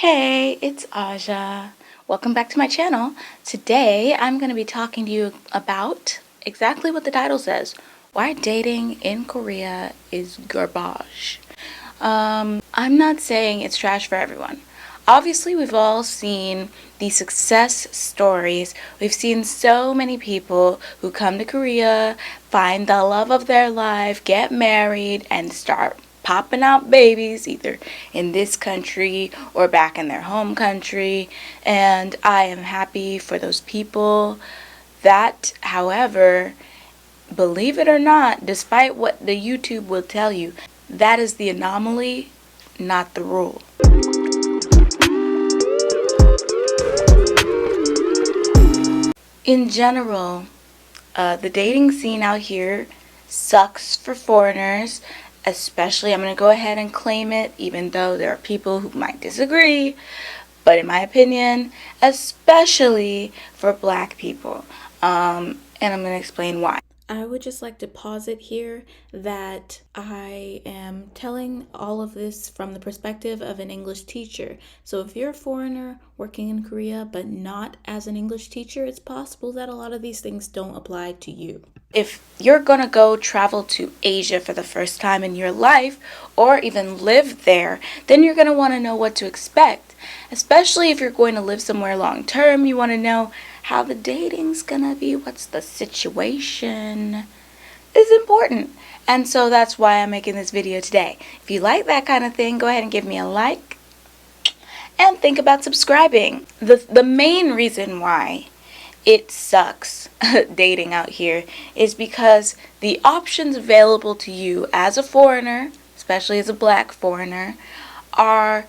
Hey, it's Aja. Welcome back to my channel. Today I'm going to be talking to you about exactly what the title says. Why dating in Korea is garbage. I'm not saying it's trash for everyone. Obviously, we've all seen the success stories. We've seen so many people who come to Korea, find the love of their life, get married, and start popping out babies either in this country or back in their home country. And I am happy for those people. That, however, believe it or not, despite what the YouTube will tell you, that is the anomaly, not the rule. In general, the dating scene out here sucks for foreigners, especially, I'm going to go ahead and claim it, even though there are people who might disagree, but in my opinion, especially for black people. And I'm going to explain why. I would just like to posit here that I am telling all of this from the perspective of an English teacher. So if you're a foreigner working in Korea but not as an English teacher, it's possible that a lot of these things don't apply to you. If you're gonna go travel to Asia for the first time in your life, or even live there, then you're gonna wanna know what to expect. Especially if you're going to live somewhere long term, you wanna know how the dating's gonna be, what's the situation, is important. And so that's why I'm making this video today. If you like that kind of thing, go ahead and give me a like and think about subscribing. The main reason why it sucks dating out here is because the options available to you as a foreigner, especially as a black foreigner, are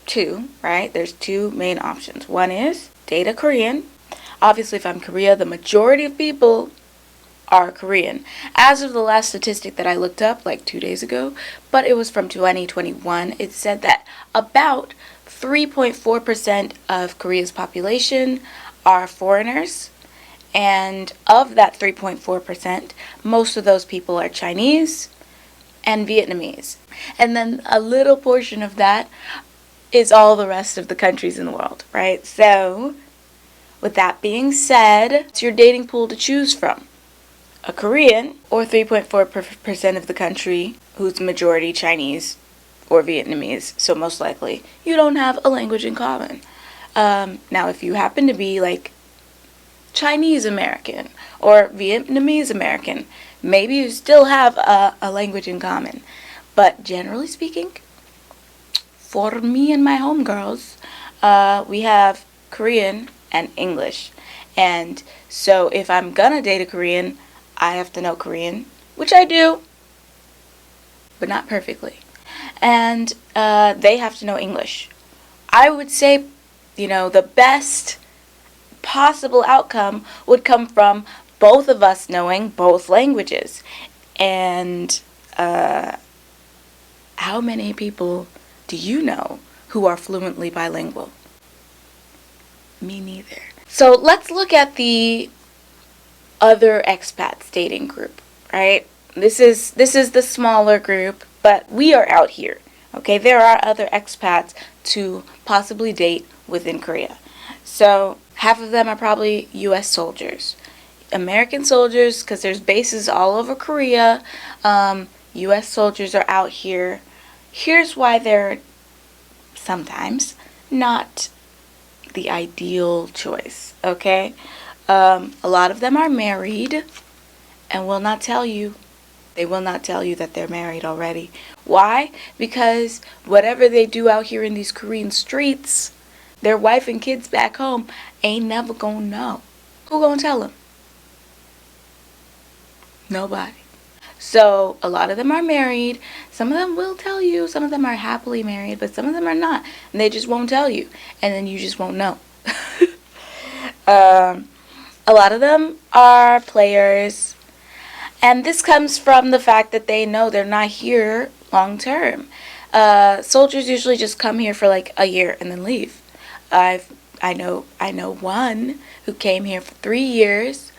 two, right? There's two main options. One is date a Korean. Obviously, if I'm Korea, the majority of people are Korean. As of the last statistic that I looked up like 2 days ago, but it was from 2021, it said that about 3.4% of Korea's population are foreigners, and of that 3.4%, most of those people are Chinese and Vietnamese. And then a little portion of that is all the rest of the countries in the world, right? So, with that being said, it's your dating pool to choose from. A Korean, or 3.4% of the country, who's majority Chinese or Vietnamese, so most likely you don't have a language in common. Now, if you happen to be like Chinese American or Vietnamese American, maybe you still have a language in common. But generally speaking, for me and my homegirls, we have Korean and English. And so if I'm gonna date a Korean, I have to know Korean, which I do, but not perfectly. And they have to know English. I would say, the best possible outcome would come from both of us knowing both languages. And how many people do you know who are fluently bilingual? Me neither. So let's look at the other expats dating group, right? This is the smaller group, but we are out here. Okay, there are other expats to possibly date within Korea. So half of them are probably U.S. soldiers. American soldiers, because there's bases all over Korea. U.S. soldiers are out here. Here's why they're sometimes not the ideal choice, okay? A lot of them are married and will not tell you. They will not tell you that they're married already. Why? Because whatever they do out here in these Korean streets, their wife and kids back home ain't never gonna know. Who gonna tell them? Nobody. So a lot of them are married. Some of them will tell you. Some of them are happily married, but some of them are not. And they just won't tell you. And then you just won't know. A lot of them are players. And this comes from the fact that they know they're not here long term. Soldiers usually just come here for like a year and then leave. I know one who came here for 3 years,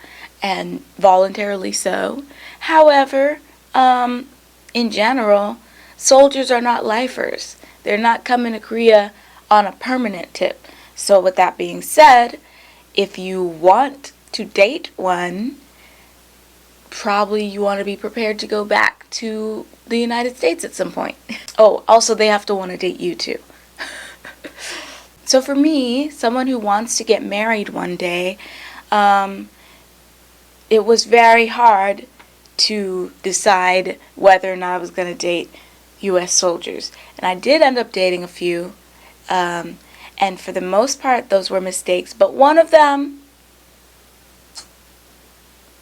and voluntarily so. However, in general, soldiers are not lifers. They're not coming to Korea on a permanent tip. So with that being said, if you want to date one, probably you want to be prepared to go back to the United States at some point. Oh, also they have to want to date you too. So for me, someone who wants to get married one day, it was very hard to decide whether or not I was going to date U.S. soldiers. And I did end up dating a few, and for the most part, those were mistakes. But one of them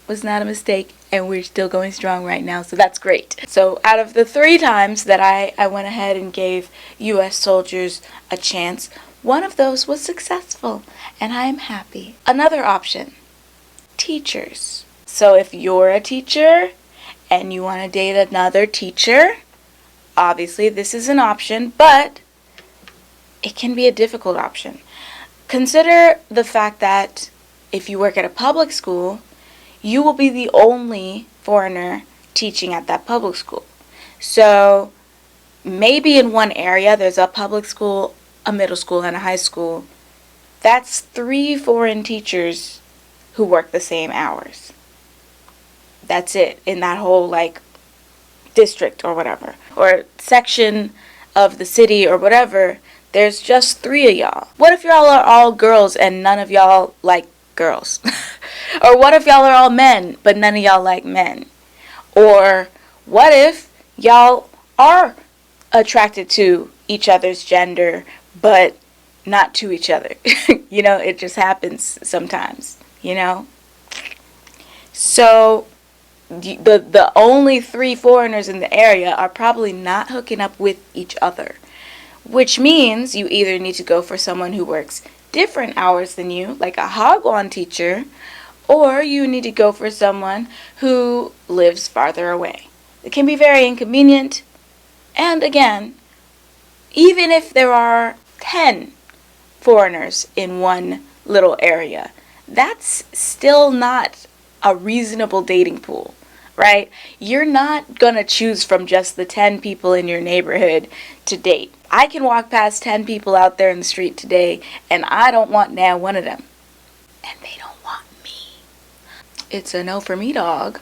was not a mistake, and we're still going strong right now, so that's great. So out of the 3 times that I went ahead and gave U.S. soldiers a chance, one of those was successful, and I am happy. Another option, teachers. So if you're a teacher and you want to date another teacher, obviously this is an option, but it can be a difficult option. Consider the fact that if you work at a public school, you will be the only foreigner teaching at that public school. So maybe in one area there's a public school, a middle school, and a high school. That's 3 foreign teachers who work the same hours. That's it in that whole district or whatever, or section of the city or whatever. There's just 3 of y'all. What if y'all are all girls and none of y'all like girls? Or what if y'all are all men but none of y'all like men? Or what if y'all are attracted to each other's gender but not to each other? It just happens sometimes, So the only 3 foreigners in the area are probably not hooking up with each other, which means you either need to go for someone who works different hours than you, like a Hagwon teacher, or you need to go for someone who lives farther away. It can be very inconvenient, and again, even if there are 10 foreigners in one little area, that's still not a reasonable dating pool, right? You're not going to choose from just the 10 people in your neighborhood to date. I can walk past 10 people out there in the street today, and I don't want now one of them. And they don't want me. It's a no for me, dog.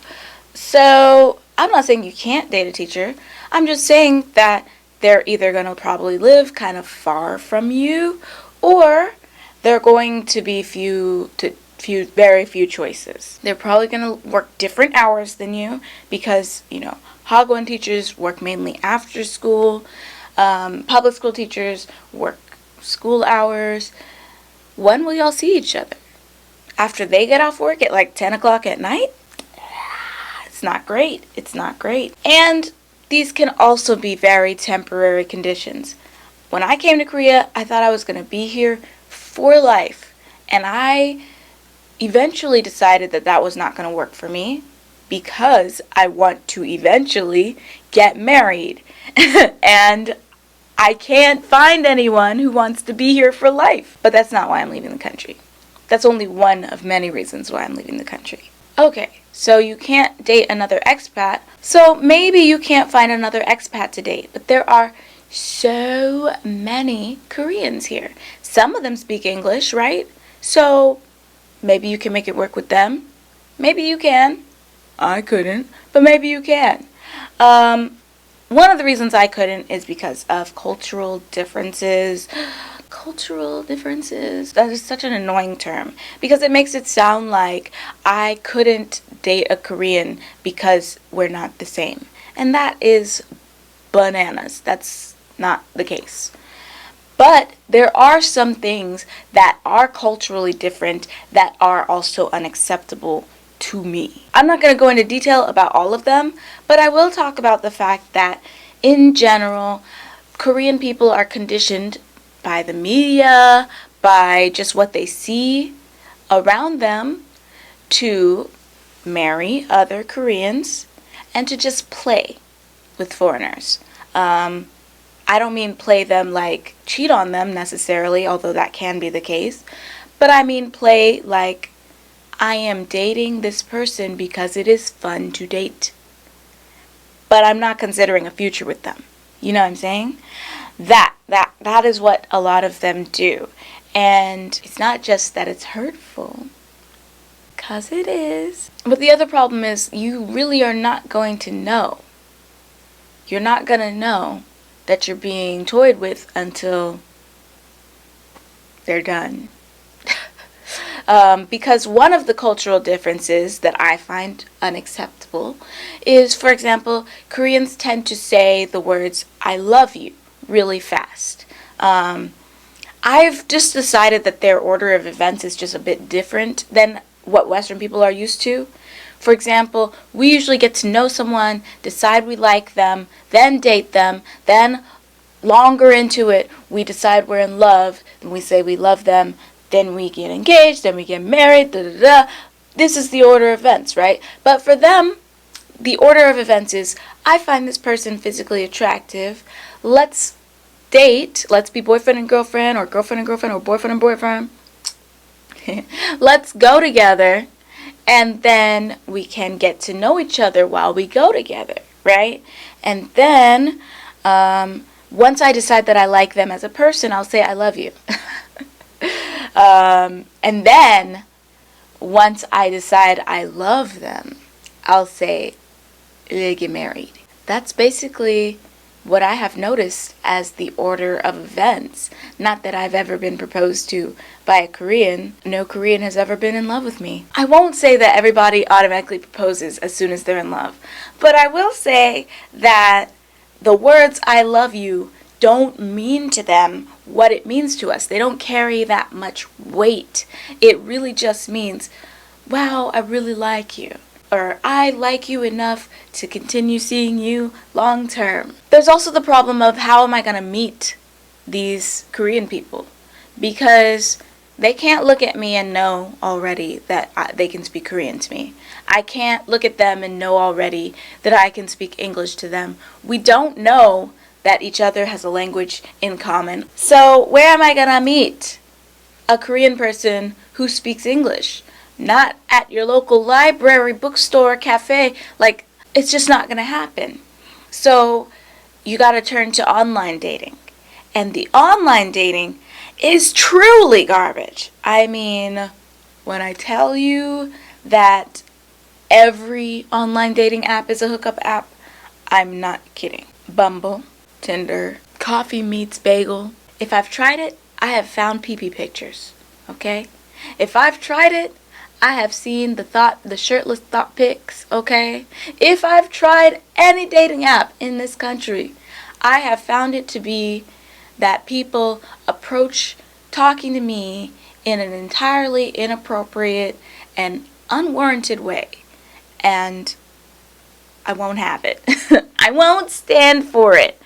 So I'm not saying you can't date a teacher. I'm just saying that they're either going to probably live kind of far from you, or they're going to be very few choices. They're probably going to work different hours than you because, Hagwon teachers work mainly after school. Public school teachers work school hours. When will y'all see each other? After they get off work at 10 o'clock at night? It's not great. It's not great. And these can also be very temporary conditions. When I came to Korea, I thought I was going to be here for life. And I eventually decided that that was not going to work for me because I want to eventually get married. And I can't find anyone who wants to be here for life. But that's not why I'm leaving the country. That's only one of many reasons why I'm leaving the country. Okay, so you can't date another expat. So maybe you can't find another expat to date. But there are so many Koreans here. Some of them speak English, right? So maybe you can make it work with them. Maybe you can. I couldn't, but maybe you can. One of the reasons I couldn't is because of cultural differences. Cultural differences. That is such an annoying term because it makes it sound like I couldn't date a Korean because we're not the same. And that is bananas. That's not the case. But there are some things that are culturally different that are also unacceptable to me. I'm not going to go into detail about all of them, but I will talk about the fact that in general, Korean people are conditioned by the media, by just what they see around them, to marry other Koreans and to just play with foreigners. I don't mean play them like cheat on them necessarily, although that can be the case, but I mean play like I am dating this person because it is fun to date, but I'm not considering a future with them. You know what I'm saying? That is what a lot of them do. And it's not just that it's hurtful, because it is. But the other problem is you really are not going to know. You're not going to know that you're being toyed with until they're done. Because one of the cultural differences that I find unacceptable is, for example, Koreans tend to say the words "I love you" really fast. I've just decided that their order of events is just a bit different than what Western people are used to. For example, we usually get to know someone, decide we like them, then date them, then longer into it, we decide we're in love, and we say we love them, then we get engaged, then we get married, da da da. This is the order of events, right? But for them, the order of events is, I find this person physically attractive, let's date, let's be boyfriend and girlfriend, or girlfriend and girlfriend, or boyfriend and boyfriend. Let's go together, and then we can get to know each other while we go together, right? And then, once I decide that I like them as a person, I'll say I love you. And then, once I decide I love them, I'll say, let's get married. That's basically what I have noticed as the order of events. Not that I've ever been proposed to by a Korean. No Korean has ever been in love with me. I won't say that everybody automatically proposes as soon as they're in love. But I will say that the words "I love you" don't mean to them what it means to us. They don't carry that much weight. It really just means, wow, I really like you. Or I like you enough to continue seeing you long term. There's also the problem of, how am I going to meet these Korean people? Because they can't look at me and know already that they can speak Korean to me. I can't look at them and know already that I can speak English to them. We don't know that each other has a language in common. So where am I going to meet a Korean person who speaks English? Not at your local library, bookstore, cafe. Like, it's just not going to happen. So you got to turn to online dating. And the online dating is truly garbage. I mean, when I tell you that every online dating app is a hookup app, I'm not kidding. Bumble, Tinder, Coffee Meets Bagel. If I've tried it, I have found pee-pee pictures. Okay? If I've tried it, I have seen the shirtless thought pics, okay? If I've tried any dating app in this country, I have found it to be that people approach talking to me in an entirely inappropriate and unwarranted way. And I won't have it. I won't stand for it.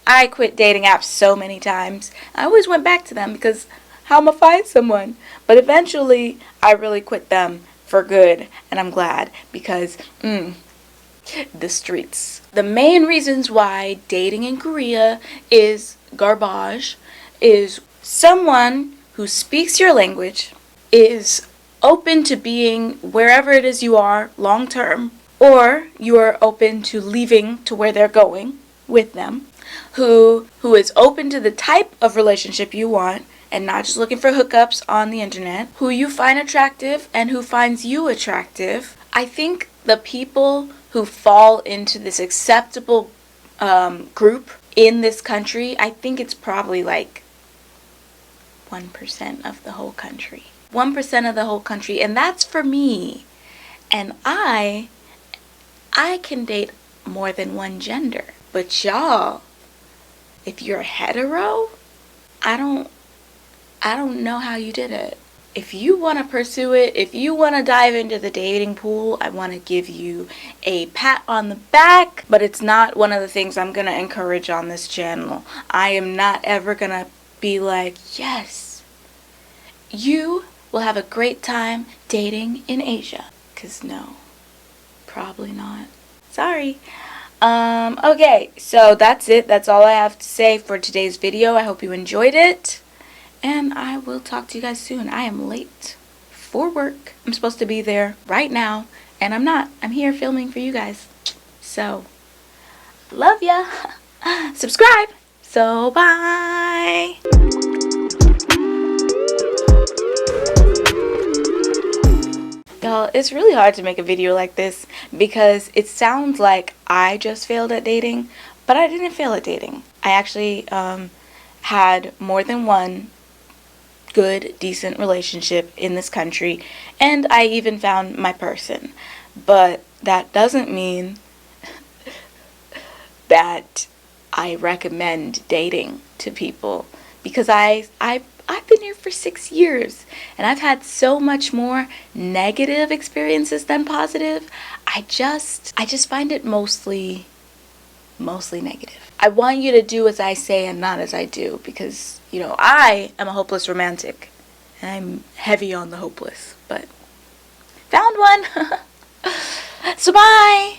I quit dating apps so many times. I always went back to them because how am I find someone? But eventually, I really quit them for good, and I'm glad because, the streets. The main reasons why dating in Korea is garbage is someone who speaks your language, is open to being wherever it is you are long term, or you are open to leaving to where they're going with them, who is open to the type of relationship you want, and not just looking for hookups on the internet, who you find attractive and who finds you attractive. I think the people who fall into this acceptable group in this country, I think it's probably like 1% of the whole country. 1% of the whole country, and that's for me. And I can date more than one gender. But y'all, if you're hetero, I don't know how you did it. If you want to pursue it, if you want to dive into the dating pool, I want to give you a pat on the back, but it's not one of the things I'm going to encourage on this channel. I am not ever going to be like, yes, you will have a great time dating in Asia. Because no, probably not. Sorry. Okay, so that's it. That's all I have to say for today's video. I hope you enjoyed it. And I will talk to you guys soon. I am late for work. I'm supposed to be there right now, and I'm not. I'm here filming for you guys. So, love ya. Subscribe. So bye. Y'all, it's really hard to make a video like this because it sounds like I just failed at dating, but I didn't fail at dating. I actually had more than one good, decent relationship in this country, and I even found my person. But that doesn't mean that I recommend dating to people, because I've been here for 6 years and I've had so much more negative experiences than positive. I just find it mostly negative. I want you to do as I say and not as I do, because I am a hopeless romantic and I'm heavy on the hopeless, but found one. So bye.